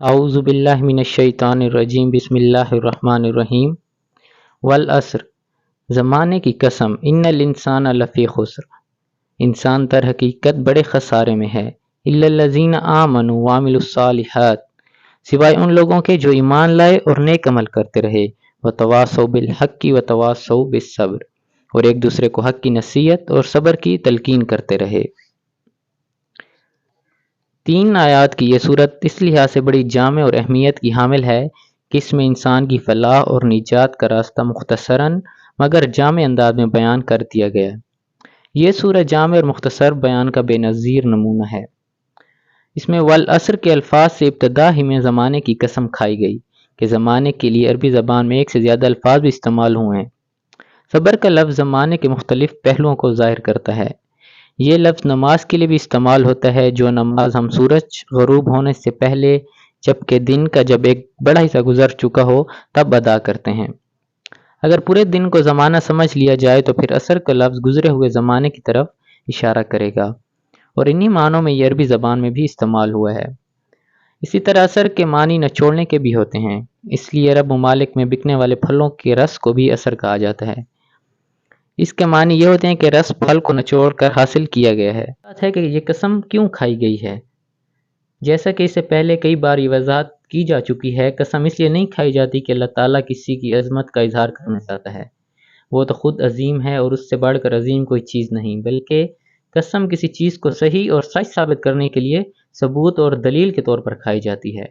اعوذ باللہ من الشیطان الرجیم بسم اللہ الرحمن الرحیم والعصر زمانے کی قسم ان الانسان لفی خسر انسان در حقیقت بڑے خسارے میں ہے الا الذین آمنوا وعملوا الصالحات سوائے ان لوگوں کے جو ایمان لائے اور نیک عمل کرتے رہے وتواصوا بالحق وتواصوا بالصبر اور ایک دوسرے کو حق کی نصیحت اور صبر کی تلقین کرتے رہے۔ 3 آیات کی یہ صورت اس لحاظ سے بڑی جامع اور اہمیت کی حامل ہے کہ اس میں انسان کی فلاح اور نجات کا راستہ مختصراً مگر جامع انداز میں بیان کر دیا گیا ہے۔ یہ سورہ جامع اور مختصر بیان کا بے نظیر نمونہ ہے۔ اس میں والعصر کے الفاظ سے ابتدا ہی میں زمانے کی قسم کھائی گئی کہ زمانے کے لیے عربی زبان میں ایک سے زیادہ الفاظ بھی استعمال ہوئے ہیں۔ صبر کا لفظ زمانے کے مختلف پہلوؤں کو ظاہر کرتا ہے۔ یہ لفظ نماز کے لیے بھی استعمال ہوتا ہے، جو نماز ہم سورج غروب ہونے سے پہلے جبکہ دن کا جب ایک بڑا حصہ گزر چکا ہو تب ادا کرتے ہیں۔ اگر پورے دن کو زمانہ سمجھ لیا جائے تو پھر عصر کا لفظ گزرے ہوئے زمانے کی طرف اشارہ کرے گا، اور انہی معنوں میں یہ عربی زبان میں بھی استعمال ہوا ہے۔ اسی طرح عصر کے معنی نچوڑنے کے بھی ہوتے ہیں، اس لیے عرب ممالک میں بکنے والے پھلوں کے رس کو بھی عصر کہا جاتا ہے۔ اس کے معنی یہ ہوتے ہیں کہ رس پھل کو نچوڑ کر حاصل کیا گیا ہے۔ بات ہے کہ یہ قسم کیوں کھائی گئی ہے؟ جیسا کہ اس سے پہلے کئی بار یہ وضاحت کی جا چکی ہے، قسم اس لیے نہیں کھائی جاتی کہ اللہ تعالیٰ کسی کی عظمت کا اظہار کرنا چاہتا ہے، وہ تو خود عظیم ہے اور اس سے بڑھ کر عظیم کوئی چیز نہیں، بلکہ قسم کسی چیز کو صحیح اور سچ ثابت کرنے کے لیے ثبوت اور دلیل کے طور پر کھائی جاتی ہے۔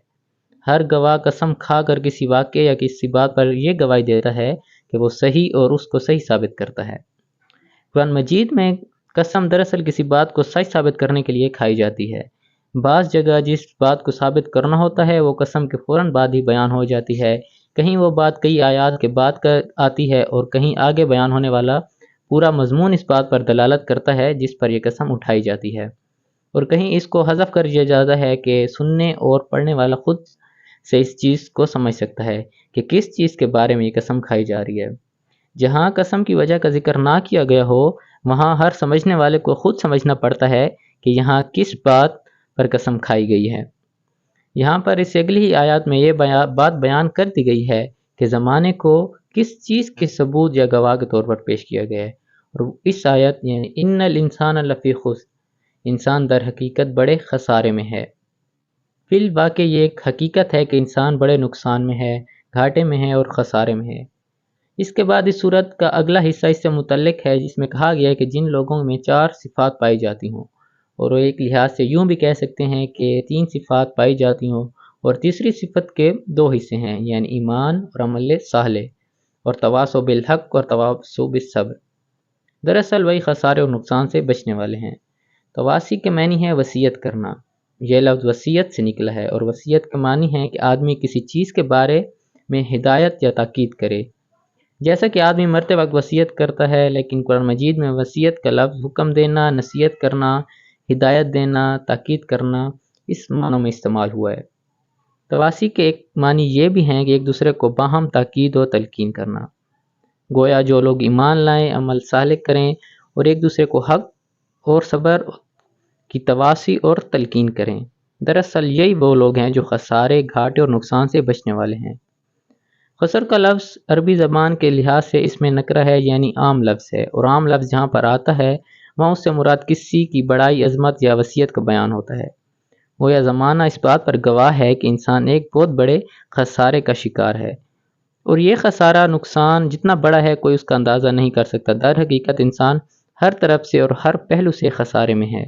ہر گواہ قسم کھا کر کسی واقعے یا کسی بات پر یہ گواہی دیتا ہے کہ وہ صحیح اور اس کو صحیح ثابت کرتا ہے۔ قرآن مجید میں قسم دراصل کسی بات کو سچ ثابت کرنے کے لیے کھائی جاتی ہے۔ بعض جگہ جس بات کو ثابت کرنا ہوتا ہے وہ قسم کے فوراً بعد ہی بیان ہو جاتی ہے، کہیں وہ بات کئی آیات کے بعد آتی ہے اور کہیں آگے بیان ہونے والا پورا مضمون اس بات پر دلالت کرتا ہے جس پر یہ قسم اٹھائی جاتی ہے، اور کہیں اس کو حذف کر دیا جاتا ہے کہ سننے اور پڑھنے والا خود سے اس چیز کو سمجھ سکتا ہے کہ کس چیز کے بارے میں یہ قسم کھائی جا رہی ہے۔ جہاں قسم کی وجہ کا ذکر نہ کیا گیا ہو وہاں ہر سمجھنے والے کو خود سمجھنا پڑتا ہے کہ یہاں کس بات پر قسم کھائی گئی ہے۔ یہاں پر اس اگلی ہی آیات میں یہ بات بیان کر دی گئی ہے کہ زمانے کو کس چیز کے ثبوت یا گواہ کے طور پر پیش کیا گیا ہے، اور اس آیت یعنی ان الانسان لفی خسر انسان در حقیقت بڑے خسارے میں ہے۔ فی الواقع یہ ایک حقیقت ہے کہ انسان بڑے نقصان میں ہے، گھاٹے میں ہے اور خسارے میں ہے۔ اس کے بعد اس صورت کا اگلا حصہ اس سے متعلق ہے جس میں کہا گیا ہے کہ جن لوگوں میں 4 صفات پائی جاتی ہوں، اور وہ ایک لحاظ سے یوں بھی کہہ سکتے ہیں کہ 3 صفات پائی جاتی ہوں، اور تیسری صفت کے 2 حصے ہیں، یعنی ایمان اور عمل صالح، اور تواصوا بالحق اور تواصوا بالصبر۔ دراصل وہی خسارے اور نقصان سے بچنے والے ہیں۔ تواصی کے معنی ہے وصیت کرنا، یہ لفظ وصیت سے نکلا ہے، اور وصیت کے معنی ہے کہ آدمی کسی چیز کے بارے میں ہدایت یا تاکید کرے، جیسا کہ آدمی مرتے وقت وصیت کرتا ہے، لیکن قرآن مجید میں وصیت کا لفظ حکم دینا، نصیحت کرنا، ہدایت دینا، تاکید کرنا اس معنوں میں استعمال ہوا ہے۔ تواصی کے ایک معنی یہ بھی ہیں کہ ایک دوسرے کو باہم تاکید و تلقین کرنا، گویا جو لوگ ایمان لائیں، عمل صالح کریں اور ایک دوسرے کو حق اور صبر کی تواصی اور تلقین کریں، دراصل یہی وہ لوگ ہیں جو خسارے، گھاٹے اور نقصان سے بچنے والے ہیں۔ خسر کا لفظ عربی زبان کے لحاظ سے اس میں نکرہ ہے، یعنی عام لفظ ہے، اور عام لفظ جہاں پر آتا ہے وہاں اس سے مراد کسی کی بڑائی، عظمت یا وصیت کا بیان ہوتا ہے۔ گویا زمانہ اس بات پر گواہ ہے کہ انسان ایک بہت بڑے خسارے کا شکار ہے، اور یہ خسارہ، نقصان جتنا بڑا ہے کوئی اس کا اندازہ نہیں کر سکتا۔ در حقیقت انسان ہر طرف سے اور ہر پہلو سے خسارے میں ہے۔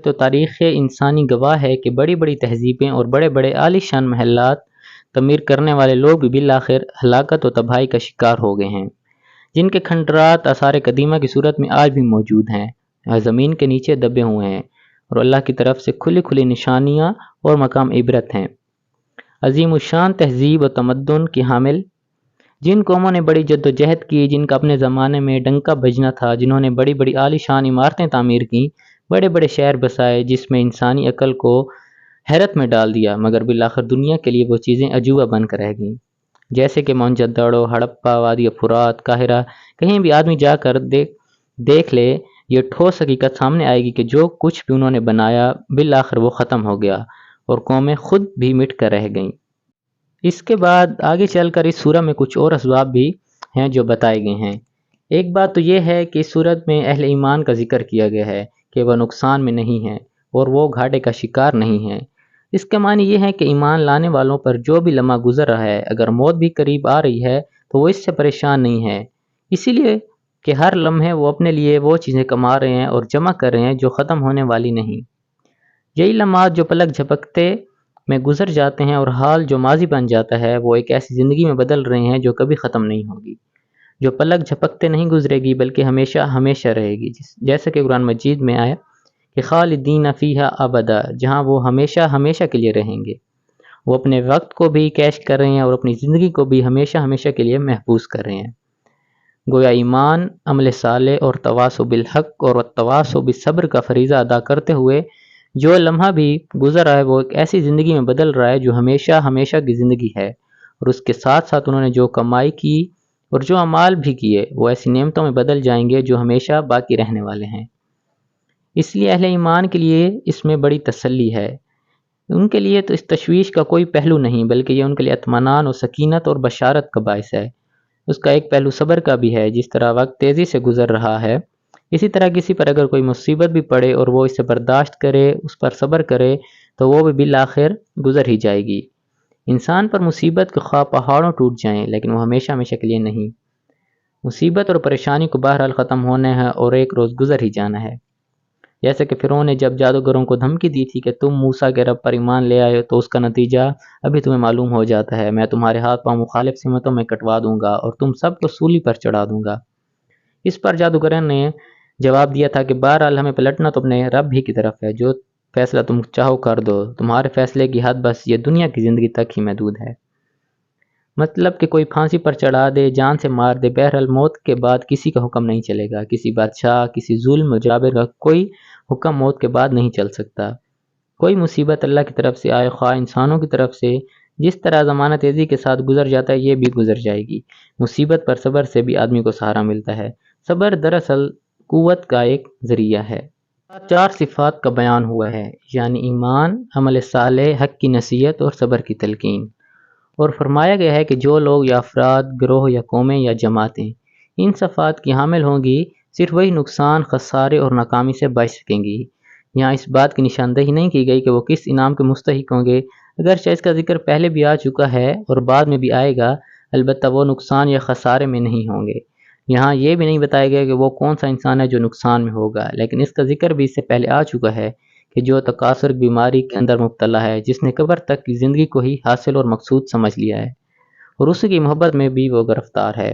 تو تاریخ انسانی گواہ ہے کہ بڑی بڑی تہذیبیں اور بڑے بڑے عالی شان محلات تعمیر کرنے والے لوگ بھی بالآخر ہلاکت و تباہی کا شکار ہو گئے ہیں، جن کے کھنڈرات آثار قدیمہ کی صورت میں آج بھی موجود ہیں، زمین کے نیچے دبے ہوئے ہیں، اور اللہ کی طرف سے کھلی کھلی نشانیاں اور مقام عبرت ہیں۔ عظیم الشان تہذیب و تمدن کی حامل جن قوموں نے بڑی جد و جہد کی، جن کا اپنے زمانے میں ڈنکا بجنا تھا، جنہوں نے بڑی بڑی عالی شان عمارتیں تعمیر کیں، بڑے بڑے شہر بسائے جس میں انسانی عقل کو حیرت میں ڈال دیا، مگر بالآخر دنیا کے لیے وہ چیزیں عجوبہ بن کر رہ گئیں، جیسے کہ موہنجو ہڑپا، وادی فرات، قاہرہ۔ کہیں بھی آدمی جا کر دیکھ لے، یہ ٹھوس حقیقت سامنے آئے گی کہ جو کچھ بھی انہوں نے بنایا بالآخر وہ ختم ہو گیا، اور قومیں خود بھی مٹ کر رہ گئیں۔ اس کے بعد آگے چل کر اس سورہ میں کچھ اور اسباب بھی ہیں جو بتائے گئے ہیں۔ ایک بات تو یہ ہے کہ اس سورت میں اہل ایمان کا ذکر کیا گیا ہے کہ وہ نقصان میں نہیں ہیں اور وہ گھاٹے کا شکار نہیں ہیں۔ اس کا معنی یہ ہے کہ ایمان لانے والوں پر جو بھی لمحہ گزر رہا ہے، اگر موت بھی قریب آ رہی ہے تو وہ اس سے پریشان نہیں ہے، اسی لیے کہ ہر لمحے وہ اپنے لیے وہ چیزیں کما رہے ہیں اور جمع کر رہے ہیں جو ختم ہونے والی نہیں۔ یہی لمحات جو پلک جھپکتے میں گزر جاتے ہیں اور حال جو ماضی بن جاتا ہے، وہ ایک ایسی زندگی میں بدل رہے ہیں جو کبھی ختم نہیں ہوگی، جو پلک جھپکتے نہیں گزرے گی بلکہ ہمیشہ ہمیشہ رہے گی، جیسا کہ قرآن مجید میں آیا کہ خالدین فیہا ابدا، جہاں وہ ہمیشہ ہمیشہ کے لیے رہیں گے۔ وہ اپنے وقت کو بھی کیش کر رہے ہیں اور اپنی زندگی کو بھی ہمیشہ ہمیشہ کے لیے محفوظ کر رہے ہیں۔ گویا ایمان، عمل صالح اور تواصی بالحق اور تواصی بالصبر کا فریضہ ادا کرتے ہوئے جو لمحہ بھی گزر رہا ہے وہ ایک ایسی زندگی میں بدل رہا ہے جو ہمیشہ ہمیشہ کی زندگی ہے، اور اس کے ساتھ ساتھ انہوں نے جو کمائی کی اور جو اعمال بھی کیے وہ ایسی نعمتوں میں بدل جائیں گے جو ہمیشہ باقی رہنے والے ہیں۔ اس لیے اہل ایمان کے لیے اس میں بڑی تسلی ہے، ان کے لیے تو اس تشویش کا کوئی پہلو نہیں، بلکہ یہ ان کے لیے اطمینان اور سکینت اور بشارت کا باعث ہے۔ اس کا ایک پہلو صبر کا بھی ہے، جس طرح وقت تیزی سے گزر رہا ہے اسی طرح کسی پر اگر کوئی مصیبت بھی پڑے اور وہ اسے برداشت کرے، اس پر صبر کرے تو وہ بھی بالآخر گزر ہی جائے گی۔ انسان پر مصیبت کے خواہ پہاڑوں ٹوٹ جائیں لیکن وہ ہمیشہ ہمیشہ کے لیے نہیں، مصیبت اور پریشانی کو بہرحال ختم ہونا ہے اور ایک روز گزر ہی جانا ہے۔ جیسے کہ فرعون نے جب جادوگروں کو دھمکی دی تھی کہ تم موسیٰ کے رب پر ایمان لے آئے تو اس کا نتیجہ ابھی تمہیں معلوم ہو جاتا ہے، میں تمہارے ہاتھ پاؤں مخالف سمتوں میں کٹوا دوں گا اور تم سب کو سولی پر چڑھا دوں گا۔ اس پر جادوگروں نے جواب دیا تھا کہ بہرحال ہمیں پلٹنا تو اپنے رب ہی کی طرف ہے، جو فیصلہ تم چاہو کر دو، تمہارے فیصلے کی حد بس یہ دنیا کی زندگی تک ہی محدود ہے۔ مطلب کہ کوئی پھانسی پر چڑھا دے، جان سے مار دے، بہرحال موت کے بعد کسی کا حکم نہیں چلے گا، کسی بادشاہ، کسی ظلم جابر کا کوئی حکم موت کے بعد نہیں چل سکتا۔ کوئی مصیبت اللہ کی طرف سے آئے خواہ انسانوں کی طرف سے، جس طرح زمانہ تیزی کے ساتھ گزر جاتا ہے یہ بھی گزر جائے گی۔ مصیبت پر صبر سے بھی آدمی کو سہارا ملتا ہے۔ صبر دراصل قوت کا ایک ذریعہ ہے۔ 4 صفات کا بیان ہوا ہے، یعنی ایمان، عمل صالح، حق کی نصیحت اور صبر کی تلقین، اور فرمایا گیا ہے کہ جو لوگ یا افراد، گروہ یا قومیں یا جماعتیں ان صفات کی حامل ہوں گی صرف وہی نقصان، خسارے اور ناکامی سے بچ سکیں گی۔ یہاں اس بات کی نشاندہی نہیں کی گئی کہ وہ کس انعام کے مستحق ہوں گے، اگرچہ اس کا ذکر پہلے بھی آ چکا ہے اور بعد میں بھی آئے گا، البتہ وہ نقصان یا خسارے میں نہیں ہوں گے۔ یہاں یہ بھی نہیں بتایا گیا کہ وہ کون سا انسان ہے جو نقصان میں ہوگا، لیکن اس کا ذکر بھی اس سے پہلے آ چکا ہے کہ جو تکاثر بیماری کے اندر مبتلا ہے، جس نے قبر تک کی زندگی کو ہی حاصل اور مقصود سمجھ لیا ہے اور اس کی محبت میں بھی وہ گرفتار ہے،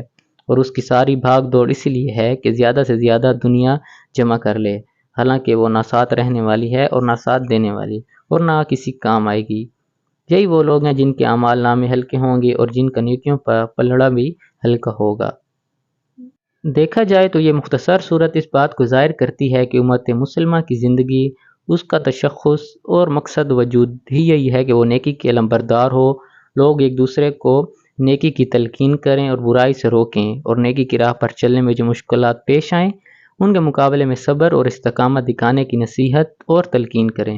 اور اس کی ساری بھاگ دوڑ اسی لیے ہے کہ زیادہ سے زیادہ دنیا جمع کر لے، حالانکہ وہ نہ ساتھ رہنے والی ہے اور نہ ساتھ دینے والی اور نہ کسی کام آئے گی۔ یہی وہ لوگ ہیں جن کے اعمال نامے ہلکے ہوں گے اور جن کا نیکیوں پر پلڑا بھی ہلکا ہوگا۔ دیکھا جائے تو یہ مختصر صورت اس بات کو ظاہر کرتی ہے کہ امت مسلمہ کی زندگی، اس کا تشخص اور مقصد وجود ہی یہی ہے کہ وہ نیکی کے علمبردار ہو، لوگ ایک دوسرے کو نیکی کی تلقین کریں اور برائی سے روکیں، اور نیکی کی راہ پر چلنے میں جو مشکلات پیش آئیں ان کے مقابلے میں صبر اور استقامت دکھانے کی نصیحت اور تلقین کریں۔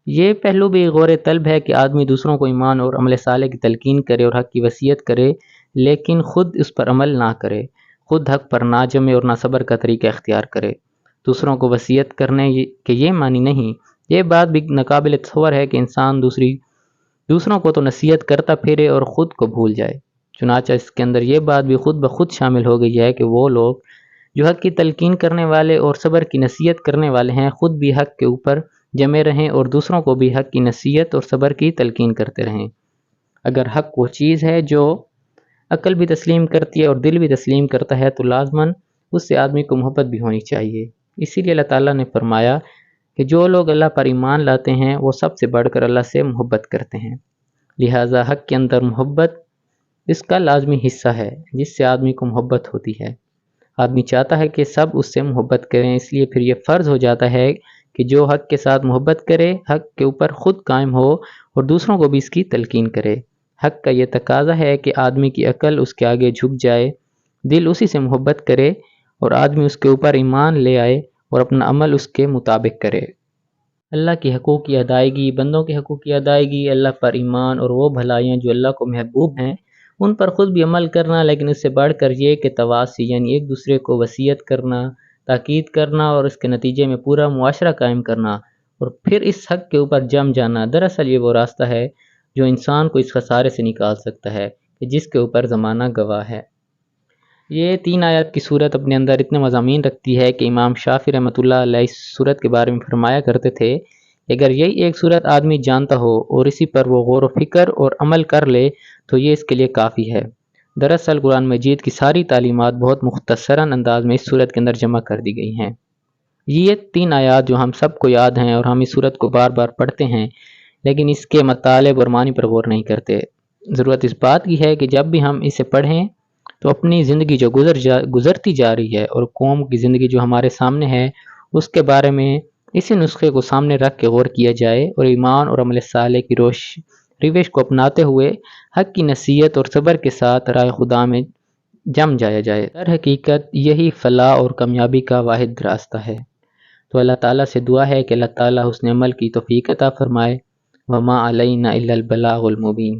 یہ پہلو بھی غور طلب ہے کہ آدمی دوسروں کو ایمان اور عمل صالح کی تلقین کرے اور حق کی وصیت کرے، لیکن خود اس پر عمل نہ کرے، خود حق پر نہ جمے اور نہ صبر کا طریقہ اختیار کرے۔ دوسروں کو وصیت کرنے کے یہ معنی نہیں، یہ بات بھی ناقابل تصور ہے کہ انسان دوسروں کو تو نصیحت کرتا پھرے اور خود کو بھول جائے۔ چنانچہ اس کے اندر یہ بات بھی خود بخود شامل ہو گئی ہے کہ وہ لوگ جو حق کی تلقین کرنے والے اور صبر کی نصیحت کرنے والے ہیں خود بھی حق کے اوپر جمے رہیں اور دوسروں کو بھی حق کی نصیحت اور صبر کی تلقین کرتے رہیں۔ اگر حق وہ چیز ہے جو عقل بھی تسلیم کرتی ہے اور دل بھی تسلیم کرتا ہے تو لازماً اس سے آدمی کو محبت بھی ہونی چاہیے۔ اسی لیے اللہ تعالیٰ نے فرمایا کہ جو لوگ اللہ پر ایمان لاتے ہیں وہ سب سے بڑھ کر اللہ سے محبت کرتے ہیں، لہٰذا حق کے اندر محبت اس کا لازمی حصہ ہے جس سے آدمی کو محبت ہوتی ہے۔ آدمی چاہتا ہے کہ سب اس سے محبت کریں، اس لیے پھر یہ فرض ہو جاتا ہے کہ جو حق کے ساتھ محبت کرے، حق کے اوپر خود قائم ہو اور دوسروں کو بھی اس کی تلقین کرے۔ حق کا یہ تقاضا ہے کہ آدمی کی عقل اس کے آگے جھک جائے، دل اسی سے محبت کرے اور آدمی اس کے اوپر ایمان لے آئے اور اپنا عمل اس کے مطابق کرے۔ اللہ کے حقوق کی ادائیگی، بندوں کے حقوق کی ادائیگی، اللہ پر ایمان اور وہ بھلائیاں جو اللہ کو محبوب ہیں ان پر خود بھی عمل کرنا، لیکن اس سے بڑھ کر یہ کہ تواصی یعنی ایک دوسرے کو وصیت کرنا، تاکید کرنا اور اس کے نتیجے میں پورا معاشرہ قائم کرنا، اور پھر اس حق کے اوپر جم جانا۔ دراصل یہ وہ راستہ ہے جو انسان کو اس خسارے سے نکال سکتا ہے کہ جس کے اوپر زمانہ گواہ ہے۔ یہ 3 آیات کی صورت اپنے اندر اتنے مضامین رکھتی ہے کہ امام شافعی رحمۃ اللہ علیہ اس صورت کے بارے میں فرمایا کرتے تھے کہ اگر یہی ایک صورت آدمی جانتا ہو اور اسی پر وہ غور و فکر اور عمل کر لے تو یہ اس کے لیے کافی ہے۔ دراصل قرآن مجید کی ساری تعلیمات بہت مختصراً انداز میں اس صورت کے اندر جمع کر دی گئی ہیں۔ یہ 3 آیات جو ہم سب کو یاد ہیں اور ہم اس صورت کو بار بار پڑھتے ہیں لیکن اس کے مطالب اور معنی پر غور نہیں کرتے۔ ضرورت اس بات کی ہے کہ جب بھی ہم اسے پڑھیں تو اپنی زندگی جو گزرتی جا رہی ہے اور قوم کی زندگی جو ہمارے سامنے ہے اس کے بارے میں اسی نسخے کو سامنے رکھ کے غور کیا جائے اور ایمان اور عمل صالح کی روش کو اپناتے ہوئے حق کی نصیحت اور صبر کے ساتھ راہ خدا میں جم جایا جائے۔ در حقیقت یہی فلاح اور کامیابی کا واحد راستہ ہے۔ تو اللہ تعالیٰ سے دعا ہے کہ اللہ تعالیٰ حسن عمل کی توفیق عطا فرمائے۔ وما علینا الا البلاغ المبین۔